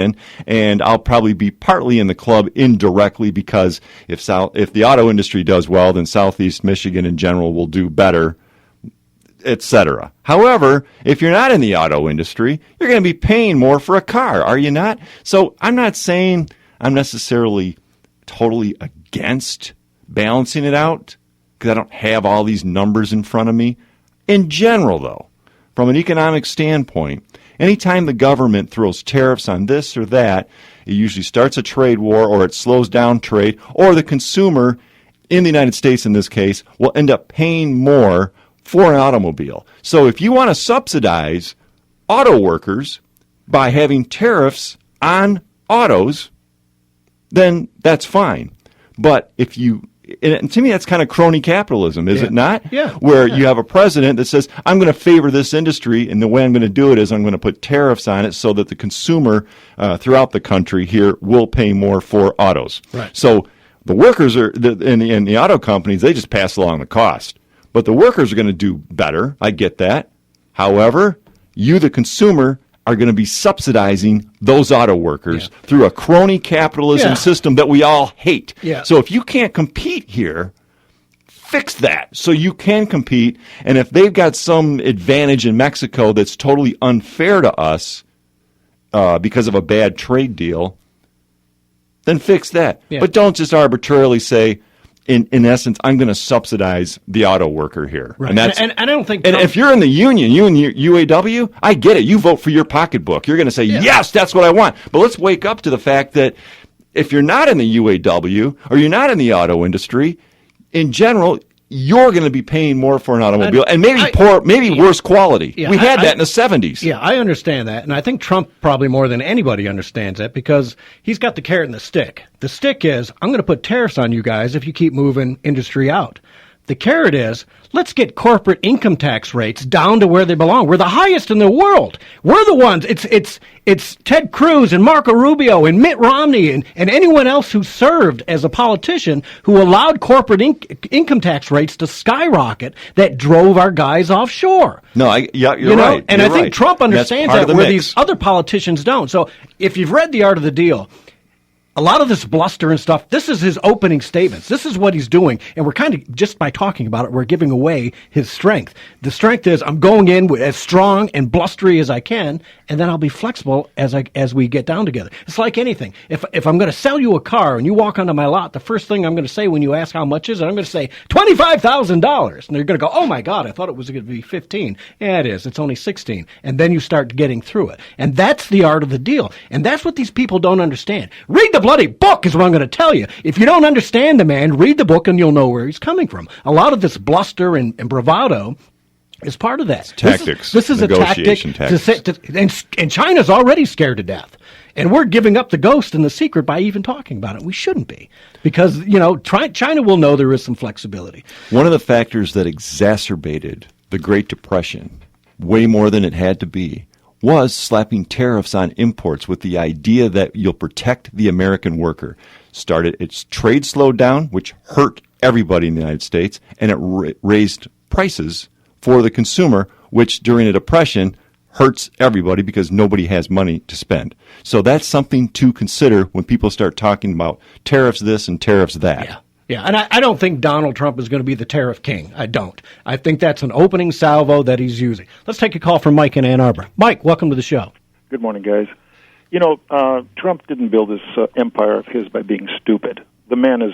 Michigan, and I'll probably be partly in the club indirectly because if the auto industry does well, then Southeast Michigan in general will do better, etc. However, if you're not in the auto industry, you're going to be paying more for a car, are you not? So I'm not saying I'm necessarily totally against balancing it out because I don't have all these numbers in front of me. In general, though, from an economic standpoint, anytime the government throws tariffs on this or that, it usually starts a trade war or it slows down trade, or the consumer, in the United States in this case, will end up paying more for an automobile. So if you want to subsidize auto workers by having tariffs on autos, then that's fine. But if you, and to me that's kind of crony capitalism, is it not? Yeah. Where you have a president that says, I'm going to favor this industry, and the way I'm going to do it is I'm going to put tariffs on it so that the consumer throughout the country here will pay more for autos. Right. So the workers are, in the auto companies, they just pass along the cost. But the workers are going to do better. I get that. However, you, the consumer, are going to be subsidizing those auto workers through a crony capitalism system that we all hate. Yeah. So if you can't compete here, fix that so you can compete. And if they've got some advantage in Mexico that's totally unfair to us because of a bad trade deal, then fix that. Yeah. But don't just arbitrarily say, in essence, I'm going to subsidize the auto worker here. Right. And I don't think... And if you're in the union, you and UAW, I get it. You vote for your pocketbook. You're going to say, yes, that's what I want. But let's wake up to the fact that if you're not in the UAW or you're not in the auto industry, in general, you're going to be paying more for an automobile and maybe worse quality. Yeah, we had that in the 70s. Yeah, I understand that. And I think Trump probably more than anybody understands that because he's got the carrot and the stick. The stick is, I'm going to put tariffs on you guys if you keep moving industry out. The carrot is, let's get corporate income tax rates down to where they belong. We're the highest in the world. We're the ones. It's Ted Cruz and Marco Rubio and Mitt Romney and anyone else who served as a politician who allowed corporate income tax rates to skyrocket that drove our guys offshore. No, you're right. And I think Trump understands that where these other politicians don't. So if you've read The Art of the Deal, a lot of this bluster and stuff, this is his opening statements. This is what he's doing. And we're kind of, just by talking about it, we're giving away his strength. The strength is I'm going in with as strong and blustery as I can, and then I'll be flexible as we get down together. It's like anything. If I'm going to sell you a car and you walk onto my lot, the first thing I'm going to say when you ask how much is it, I'm going to say $25,000. And they're going to go, oh my God, I thought it was going to be 15. Yeah, it is. It's only 16. And then you start getting through it. And that's the art of the deal. And that's what these people don't understand. Read the bloody book is what I'm going to tell you. If you don't understand the man, read the book and you'll know where he's coming from. A lot of this bluster and bravado is part of that. It's tactics. This is a tactic. And China's already scared to death. And we're giving up the ghost and the secret by even talking about it. We shouldn't be. Because, China will know there is some flexibility. One of the factors that exacerbated the Great Depression way more than it had to be was slapping tariffs on imports with the idea that you'll protect the American worker. Its trade slowed down, which hurt everybody in the United States, and it raised prices for the consumer, which during a depression hurts everybody because nobody has money to spend. So that's something to consider when people start talking about tariffs this and tariffs that. Yeah, and I don't think Donald Trump is going to be the tariff king. I don't. I think that's an opening salvo that he's using. Let's take a call from Mike in Ann Arbor. Mike, welcome to the show. Good morning, guys. Trump didn't build this empire of his by being stupid. The man is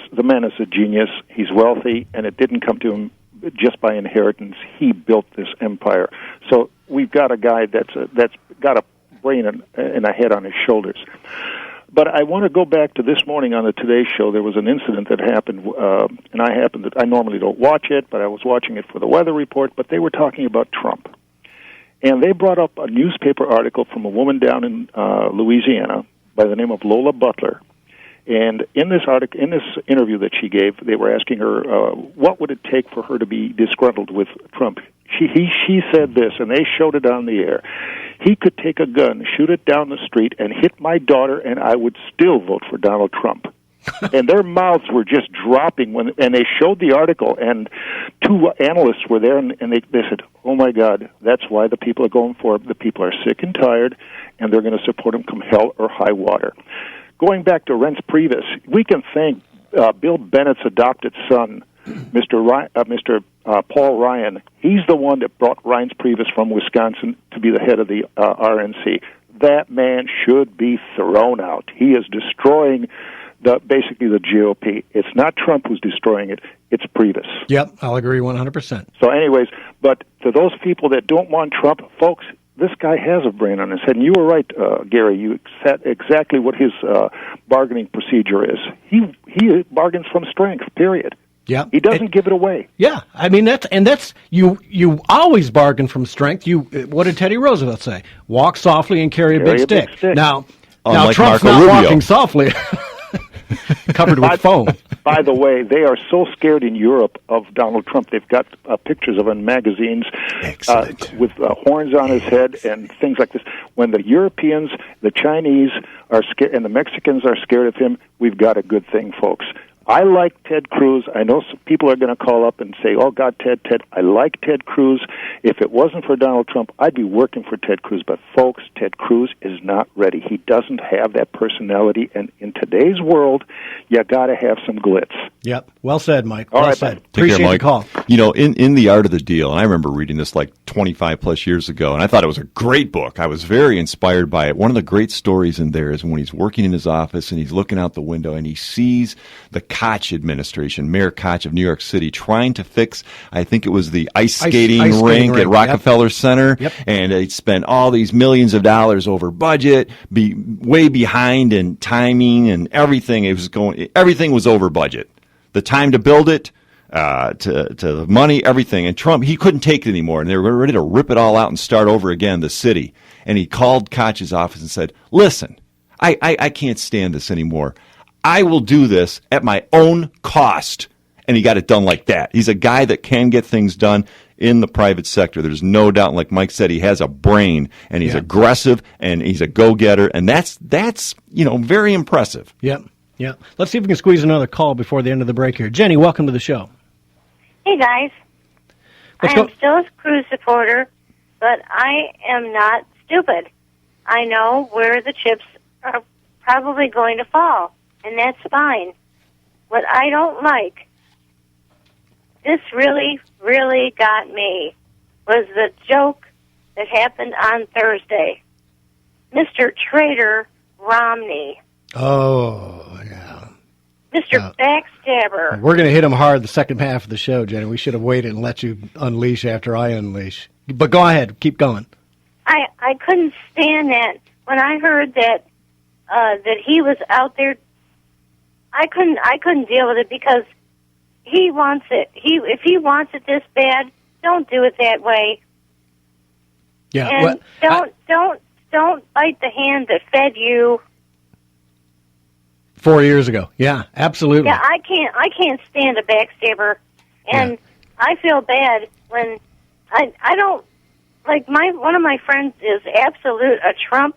a genius. He's wealthy, and it didn't come to him just by inheritance. He built this empire. So we've got a guy that's got a brain and a head on his shoulders. But I want to go back to this morning on the Today Show. There was an incident that happened, and I normally don't watch it, but I was watching it for the weather report, but they were talking about Trump. And they brought up a newspaper article from a woman down in Louisiana by the name of Lola Butler. And in this interview that she gave, they were asking her, what would it take for her to be disgruntled with Trump? She said this, and they showed it on the air. He could take a gun, shoot it down the street, and hit my daughter, and I would still vote for Donald Trump. And their mouths were just dropping and they showed the article, and two analysts were there, and they said, oh, my God, that's why the people are going for it. The people are sick and tired, and they're going to support him come hell or high water. Going back to Reince Priebus, we can thank Bill Bennett's adopted son, Mr. Paul Ryan. He's the one that brought Reince Priebus from Wisconsin to be the head of the RNC. That man should be thrown out. He is destroying basically the GOP. It's not Trump who's destroying it. It's Priebus. Yep, I'll agree 100%. So anyways, but to those people that don't want Trump, folks, this guy has a brain on his head. And you were right, Gary. You said exactly what his bargaining procedure is. He bargains from strength, period. Yeah, he doesn't give it away. Yeah, I mean that's you always bargain from strength. What did Teddy Roosevelt say? Walk softly and carry a big stick. Now Trump's Marco not Rubio. walking softly, covered with foam. By the way, they are so scared in Europe of Donald Trump. They've got pictures of him in magazines with horns on his head and things like this. When the Europeans, the Chinese are scared, and the Mexicans are scared of him, we've got a good thing, folks. I like Ted Cruz. I know some people are going to call up and say, oh, God, Ted. I like Ted Cruz. If it wasn't for Donald Trump, I'd be working for Ted Cruz. But, folks, Ted Cruz is not ready. He doesn't have that personality. And in today's world, you got to have some glitz. Yep. Well said, Mike. All well right, said. Mike. Appreciate Take care, Mike. the call. You know, in The Art of the Deal, and I remember reading this like 25-plus years ago, and I thought it was a great book. I was very inspired by it. One of the great stories in there is when he's working in his office and he's looking out the window and he sees the Koch administration, Mayor Koch of New York City, trying to fix, I think it was the ice skating rink at Rockefeller Center, and they'd spent all these millions of dollars over budget, be way behind in timing and everything. Everything was over budget. The time to build it, to the money, everything. And Trump, he couldn't take it anymore, and they were ready to rip it all out and start over again, the city. And he called Koch's office and said, listen, I can't stand this anymore. I will do this at my own cost. And he got it done like that. He's a guy that can get things done in the private sector. There's no doubt. Like Mike said, he has a brain, and he's aggressive, and he's a go-getter, and that's very impressive. Yep. Yeah. Let's see if we can squeeze another call before the end of the break here. Jenny, welcome to the show. Hey, guys. I am still a Cruz supporter, but I am not stupid. I know where the chips are probably going to fall, and that's fine. What I don't like, this really, really got me, was the joke that happened on Thursday. Mr. Traitor Romney. Oh, yeah. Mr. Backstabber. We're going to hit him hard the second half of the show, Jenny. We should have waited and let you unleash after I unleash. But go ahead. Keep going. I couldn't stand that. When I heard that he was out there, I couldn't deal with it because he wants it. If he wants it this bad, don't do it that way. Yeah. And don't bite the hand that fed you. 4 years ago. Yeah, absolutely. Yeah, I can't stand a backstabber, and I feel bad when I don't like one of my friends is absolute a Trump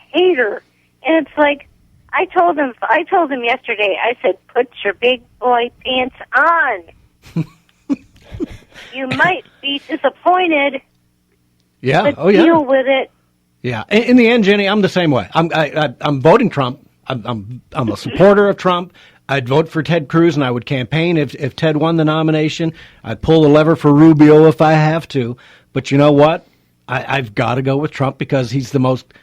hater, and it's like I told him yesterday. I said, "Put your big boy pants on." You might be disappointed. Yeah. But deal with it. Yeah. In the end, Jenny, I'm the same way. I'm voting Trump. I'm a supporter of Trump. I'd vote for Ted Cruz, and I would campaign if Ted won the nomination. I'd pull the lever for Rubio if I have to. But you know what? I've got to go with Trump because he's the most.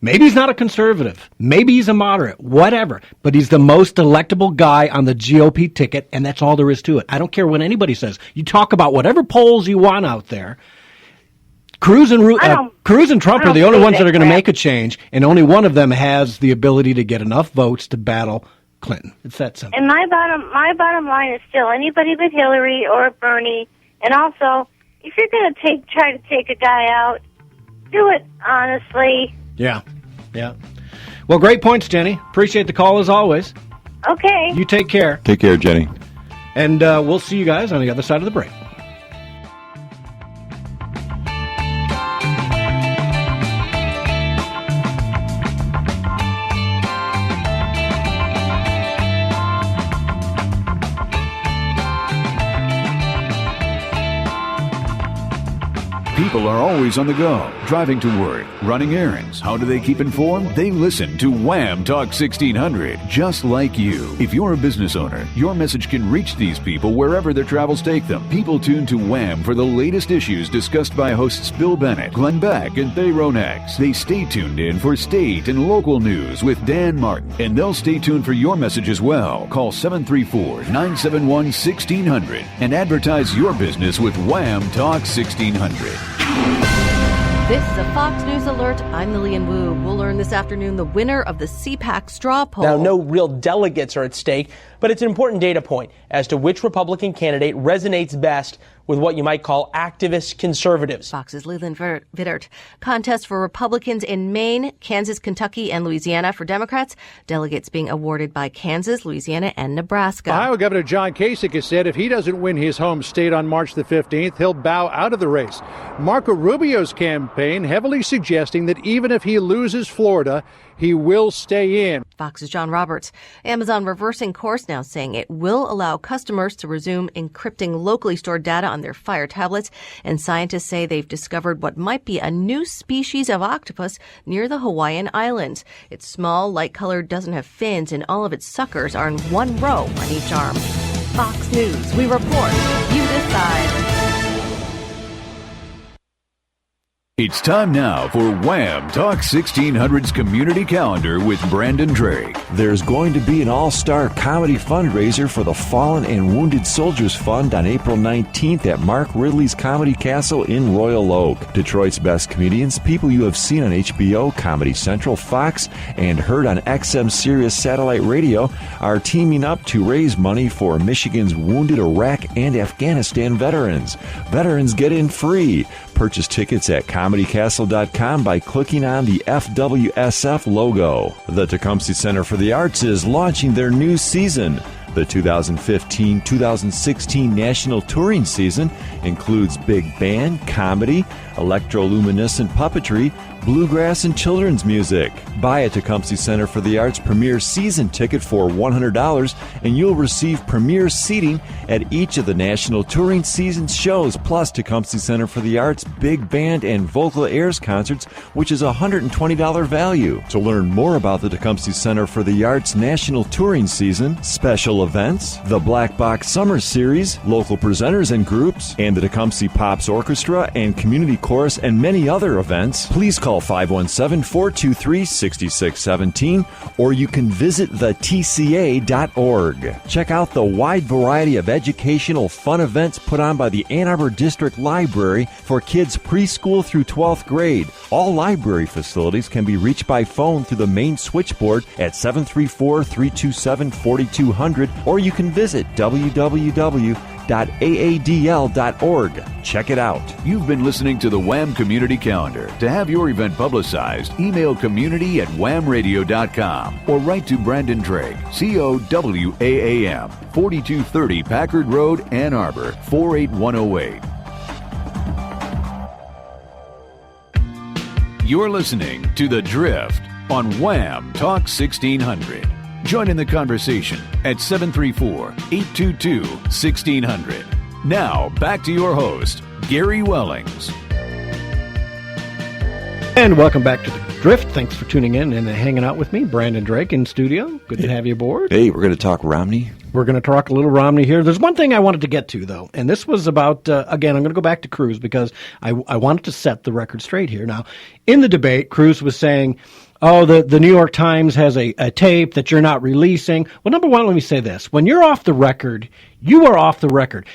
Maybe he's not a conservative. Maybe he's a moderate. Whatever. But he's the most electable guy on the GOP ticket, and that's all there is to it. I don't care what anybody says. You talk about whatever polls you want out there. Cruz and Trump are the only ones that are going to make a change, and only one of them has the ability to get enough votes to battle Clinton. It's that simple. And my bottom line is still anybody but Hillary or Bernie. And also, if you're going to try to take a guy out, do it honestly. Yeah. Well, great points, Jenny. Appreciate the call as always. Okay. You take care. Take care, Jenny. And we'll see you guys on the other side of the break. People are always on the go, driving to work, running errands. How do they keep informed? They listen to Wham Talk 1600, just like you. If you're a business owner, your message can reach these people wherever their travels take them. People tune to Wham for the latest issues discussed by hosts Bill Bennett, Glenn Beck, and Thay Ronex. They stay tuned in for state and local news with Dan Martin, and they'll stay tuned for your message as well. Call 734-971-1600 and advertise your business with Wham Talk 1600. This is a Fox News Alert. I'm Lillian Wu. We'll learn this afternoon the winner of the CPAC straw poll. Now, no real delegates are at stake, but it's an important data point as to which Republican candidate resonates best with what you might call activist conservatives. Fox's Leland Vittert. Contest for Republicans in Maine, Kansas, Kentucky, and Louisiana. For Democrats, delegates being awarded by Kansas, Louisiana, and Nebraska. Iowa Governor John Kasich has said if he doesn't win his home state on March the 15th, he'll bow out of the race. Marco Rubio's campaign heavily suggesting that even if he loses Florida, he will stay in. Fox's John Roberts. Amazon reversing course now, saying it will allow customers to resume encrypting locally stored data on their Fire tablets. And scientists say they've discovered what might be a new species of octopus near the Hawaiian Islands. It's small, light-colored, doesn't have fins, and all of its suckers are in one row on each arm. Fox News. We report. You decide. It's time now for Wham Talk 1600's Community Calendar with Brandon Drake. There's going to be an all-star comedy fundraiser for the Fallen and Wounded Soldiers Fund on April 19th at Mark Ridley's Comedy Castle in Royal Oak. Detroit's best comedians, people you have seen on HBO, Comedy Central, Fox, and heard on XM Sirius Satellite Radio, are teaming up to raise money for Michigan's wounded Iraq and Afghanistan veterans. Veterans get in free. Purchase tickets at comedycastle.com by clicking on the FWSF logo. The Tecumseh Center for the Arts is launching their new season. The 2015-2016 National Touring Season includes big band, comedy, electroluminescent puppetry, bluegrass, and children's music. Buy a Tecumseh Center for the Arts Premier Season ticket for $100 and you'll receive premier seating at each of the National Touring Season shows, plus Tecumseh Center for the Arts Big Band and Vocal Airs concerts, which is a $120 value. To learn more about the Tecumseh Center for the Arts National Touring Season, special events, the Black Box Summer Series, local presenters and groups, and the Tecumseh Pops Orchestra and Community Chorus, and many other events, please call 517-423-6617, or you can visit thetca.org. Check out the wide variety of educational fun events put on by the Ann Arbor District Library for kids preschool through 12th grade. All library facilities can be reached by phone through the main switchboard at 734-327-4200, or you can visit www.aadl.org. Check it out. You've been listening to the Wham Community Calendar. To have your event publicized, email community@whamradio.com or write to Brandon Drake, COWAAM, 4230 Packard Road, Ann Arbor, 48108. You're listening to The Drift on Wham Talk 1600. Join in the conversation at 734-822-1600. Now, back to your host, Gary Wellings. And welcome back to The Drift. Thanks for tuning in and hanging out with me, Brandon Drake, in studio. Good to have you aboard. Hey, we're going to talk Romney. We're going to talk a little Romney here. There's one thing I wanted to get to, though, and this was about, again, I'm going to go back to Cruz because I wanted to set the record straight here. Now, in the debate, Cruz was saying, oh, the New York Times has a tape that you're not releasing. Well, number one, let me say this. When you're off the record, you are off the record.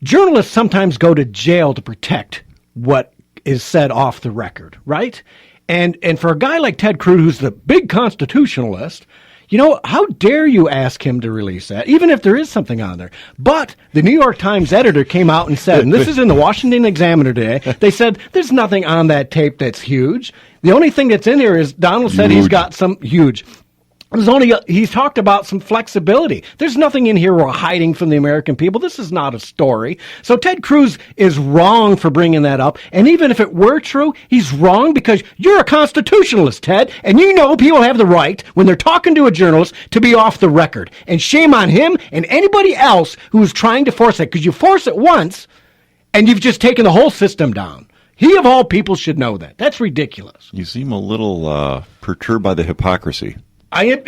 Journalists sometimes go to jail to protect what is said off the record, right? And for a guy like Ted Cruz, who's the big constitutionalist, you know, how dare you ask him to release that, even if there is something on there? But the New York Times editor came out and said, and this is in the Washington Examiner today, they said there's nothing on that tape that's huge. The only thing that's in here is Donald said he's got some huge. He's talked about some flexibility. There's nothing in here we're hiding from the American people. This is not a story. So Ted Cruz is wrong for bringing that up. And even if it were true, he's wrong because you're a constitutionalist, Ted. And you know people have the right, when they're talking to a journalist, to be off the record. And shame on him and anybody else who's trying to force it. Because you force it once, and you've just taken the whole system down. He, of all people, should know that. That's ridiculous. You seem a little perturbed by the hypocrisy. I am.